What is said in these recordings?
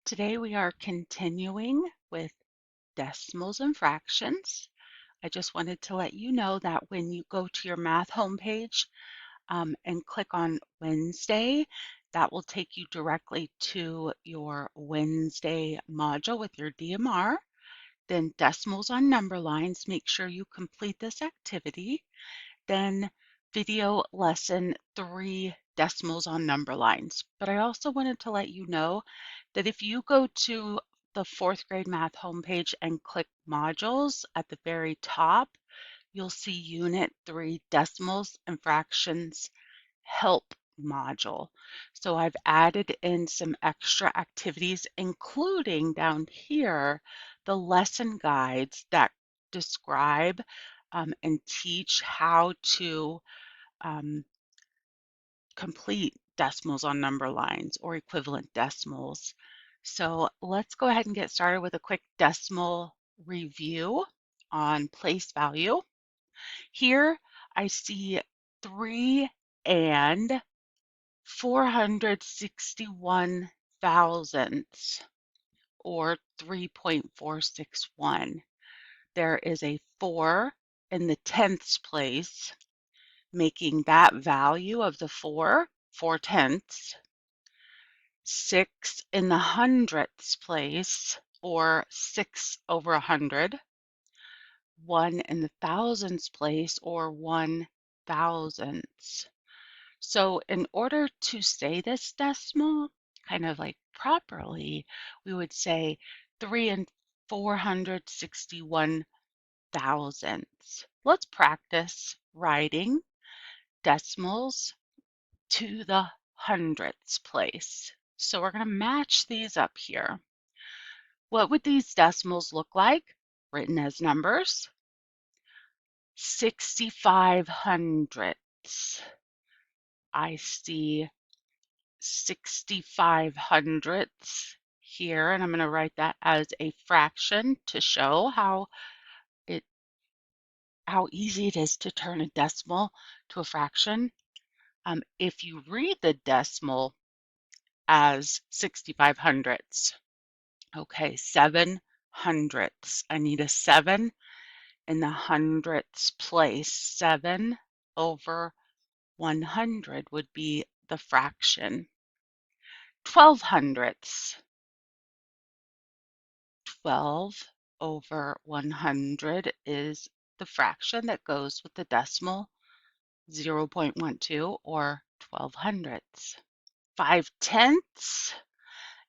Today we are continuing with decimals and fractions. I just wanted to let you know that when you go to your math homepage and click on Wednesday, that will take you directly to your Wednesday module with your DMR. Then decimals on number lines, make sure you complete this activity. Then video lesson 3, decimals on number lines. But I also wanted to let you know that if you go to the fourth grade math homepage and click modules at the very top, you'll see Unit 3 decimals and fractions help module. So I've added in some extra activities, including down here, the lesson guides that describe and teach how to complete decimals on number lines or equivalent decimals. So let's go ahead and get started with a quick decimal review on place value. Here I see 3 and 461 thousandths, or 3.461. There is a 4 in the tenths place, making that value of the 4 tenths. 6 in the hundredths place, or 6/100. 1 in the thousandths place, or 1 thousandths. So in order to say this decimal kind of like properly, we would say 3 and 461 thousandths. Let's practice writing decimals to the hundredths place. So we're going to match these up here. What would these decimals look like written as numbers? 65 hundredths. I see 65 hundredths here, and I'm going to write that as a fraction to show how easy it is to turn a decimal to a fraction. If you read the decimal as 65 hundredths, okay, 7 hundredths. I need a 7 in the hundredths place. 7/100 would be the fraction. 12 hundredths. 12/100 is the fraction that goes with the decimal 0.12, or 12 hundredths. 5 tenths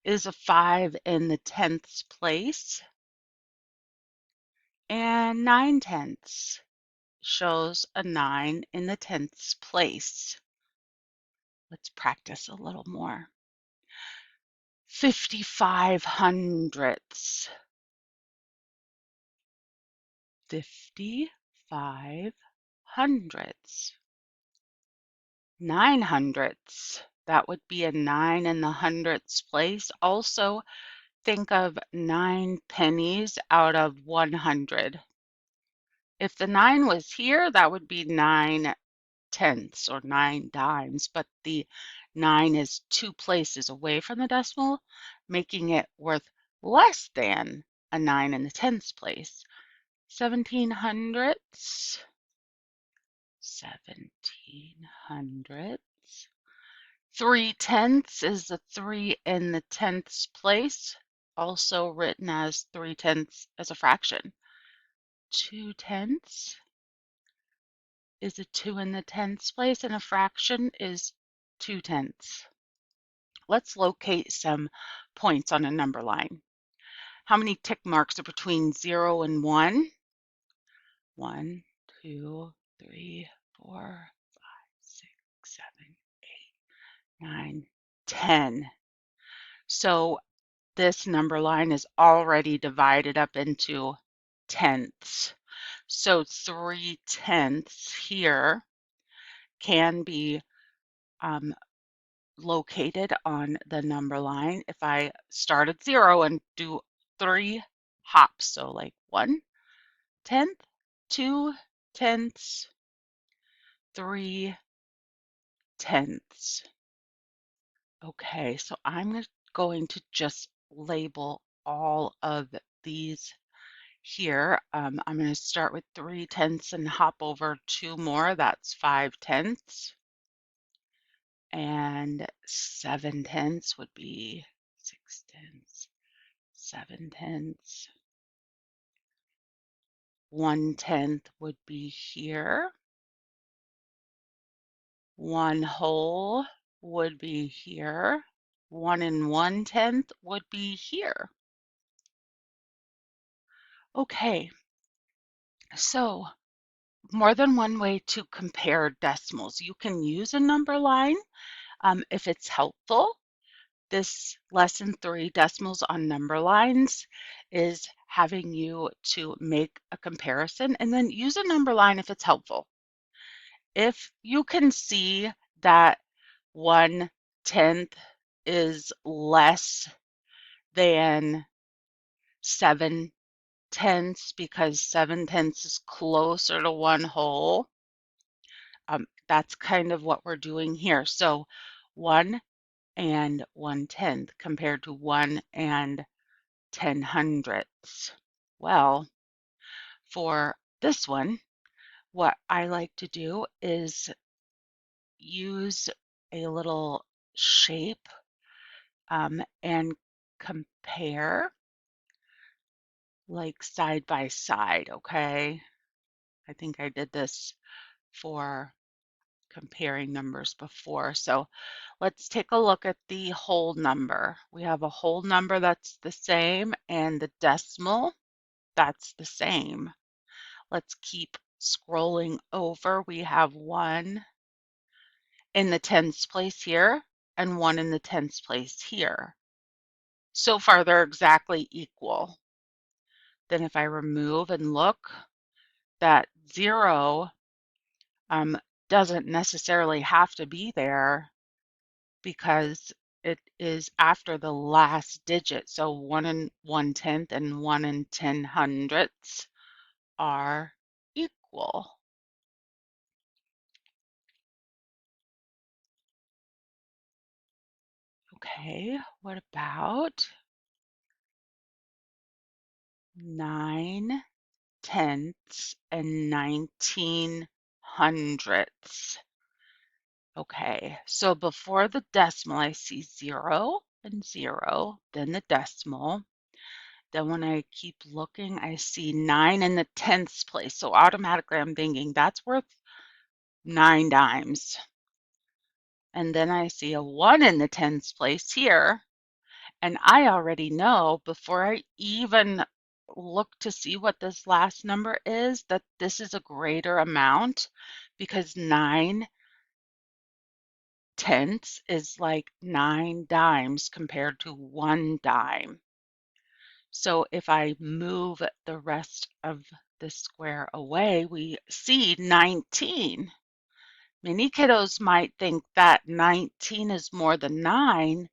is a 5 in the tenths place. And 9 tenths shows a 9 in the tenths place. Let's practice a little more. 55 hundredths. 55 hundredths. 9 hundredths. That would be a 9 in the hundredths place. Also, think of 9 pennies out of 100. If the 9 was here, that would be 9 tenths or 9 dimes, but the 9 is 2 places away from the decimal, making it worth less than a 9 in the tenths place. 17 hundredths. 17 hundredths. 3 tenths is the 3 in the tenths place, also written as 3 tenths as a fraction. 2 tenths is a 2 in the tenths place, and a fraction is 2 tenths. Let's locate some points on a number line. How many tick marks are between 0 and 1? 1, 2, 3, 4, 5, 6, 7, 8, 9, 10. So this number line is already divided up into tenths. So 3 tenths here can be located on the number line. If I start at 0 and do 3 hops, so like 1 tenth, 2 tenths, 3 tenths. Okay, so I'm going to just label all of these here. I'm going to start with 3/10 and hop over 2 more. That's 5/10. And 7/10 would be 6/10, 7/10. 1/10 would be here. 1 whole would be here. 1 and 1/10 would be here. Okay, so more than one way to compare decimals. You can use a number line if it's helpful. This lesson 3, decimals on number lines, is having you to make a comparison and then use a number line if it's helpful. If you can see that 1/10 is less than 7/10 because 7/10 is closer to 1 whole, that's kind of what we're doing here. So 1 and 1/10 compared to 1 and 10/100ths. Well, for this one, what I like to do is use a little shape and compare like side by side, okay? I think I did this for comparing numbers before. So let's take a look at the whole number. We have a whole number that's the same and the decimal that's the same. Let's keep scrolling over. We have 1 in the tens place here and 1 in the tens place here. So far, they're exactly equal. Then if I remove and look, that 0 doesn't necessarily have to be there because it is after the last digit. So 1 and 1/10 and 1 and 10/100ths are equal. Okay, what about 9/10ths and 19/100ths? Okay, so before the decimal, I see 0 and 0, then the decimal. Then when I keep looking, I see 9 in the tenths place. So automatically I'm thinking that's worth 9 dimes. And then I see a 1 in the tens place here. And I already know before I even look to see what this last number is that this is a greater amount because 9/10 is like 9 dimes compared to 1 dime. So if I move the rest of the square away, we see 19. Many kiddos might think that 19 is more than 9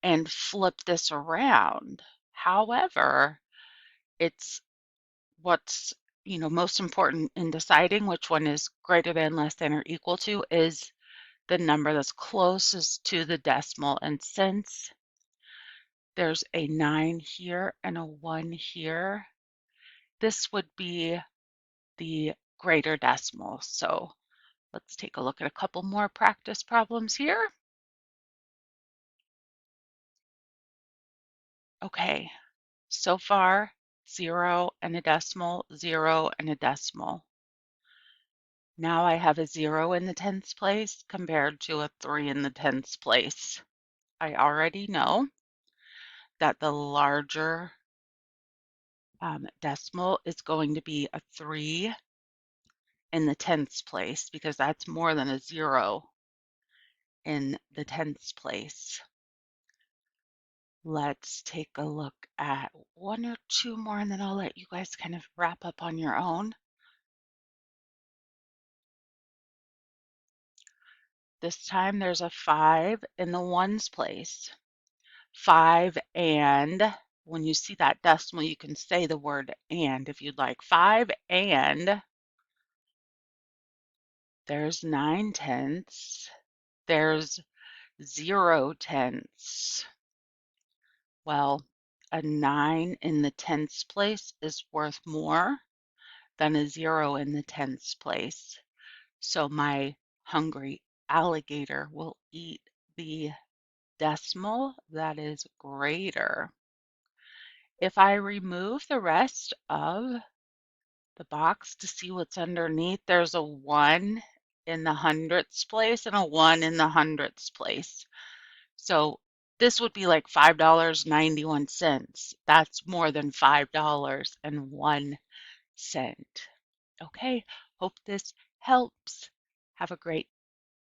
and flip this around. However, it's what's most important in deciding which one is greater than, less than, or equal to is the number that's closest to the decimal. And since there's a 9 here and a 1 here, this would be the greater decimal. So let's take a look at a couple more practice problems here. Okay, so far 0 and a decimal, 0 and a decimal. Now I have a 0 in the tens place compared to a 3 in the tens place. I already know that the larger decimal is going to be a 3 in the tens place because that's more than a 0 in the tens place. Let's take a look at 1 or 2 more and then I'll let you guys kind of wrap up on your own. This time there's a 5 in the ones place. 5 and, when you see that decimal, you can say the word and if you'd like. 5 and, there's 9/10ths, there's 0/10ths. Well, a 9 in the tens place is worth more than a 0 in the tens place. So my hungry alligator will eat the decimal that is greater. If I remove the rest of the box to see what's underneath, there's a 1 in the hundredths place and a 1 in the hundredths place. So this would be like $5.91. That's more than $5.01. Okay, hope this helps. Have a great